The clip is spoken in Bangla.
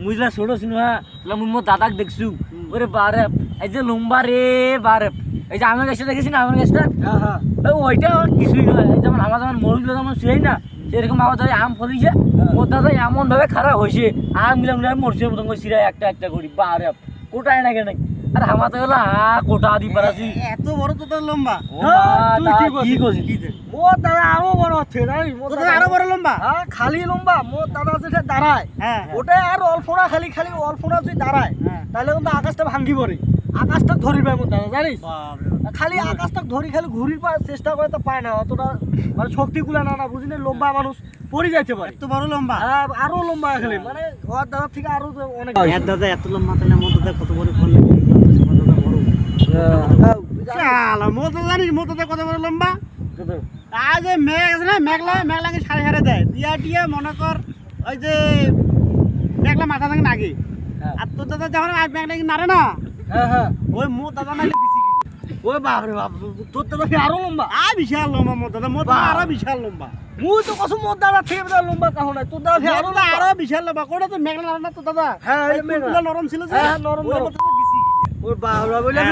মুইলা ছোট সিনেমা মুই মোর দাদাক দেখছু ওরে বারে এই যে লম্বা রে বারে এই যে আমের গাছটা দেখেছি না আমের গাছটা ওইটা কিছুই নয় এই যেমন আমার যেমন মরুগুলো যেমন শুয়েই না সেরকম আমার দাদা আম ফলিছে মোর দাদা এমন ভাবে খারাপ হয়েছে আম মিলাম মরছে মতন করে সিরা একটা একটা করি বারে কোটায় না কেন আর আমার তো গেলো কোটা দি পারাছি এত বড় তোর লম্বা কি করছিস মোর দাদা আরো বড় হচ্ছে আরো বড় লম্বা খালি লম্বা মোর দাদা যেটা দাঁড়ায় ওটা আর অল্পনা খালি অল্পনা যদি দাঁড়ায় তাহলে কিন্তু আকাশটা ভাঙ্গি পড়ে আকাশটা ধরি পায় মোর দাদা জানিস খালি আকাশটা ধরি খালি ঘুরির চেষ্টা করে তো পায় না অতটা মানে শক্তি গুলা না বুঝি না লম্বা মানুষ পড়ে যাইতে পারে এত বড় লম্বা আরো লম্বা খালি মানে ওর দাদা থেকে আরো অনেক দাদা এত লম্বা তাহলে মোর দাদা কত বড় ফল মোর দাদা জানিস মোর দাদা কত বড় লম্বা আজ মেঘ আছে না মেঘলাকে সাড়ে সাড়ে দেয় দিয়া মনে কর ওই যে মেঘলা মাথা থাকে নাগে আর তোর দাদা যখন মেঘলাকে নাড়ে না ওই মোর দাদা নাকি ওই বাপরে বাপ তোর দাদা আরো লম্বা বিশাল লম্বা মোর দাদা আরো বিশাল লম্বা মুই তো কসম মোর দাদা থেকে লম্বা কাহো নাই তোর দাদা আরো বিশাল লম্বা কোটা তো মেঘলা নাড়ে না তোর দাদা মেঘলা নরম ছিল যে নরম ওই বাপরে বলে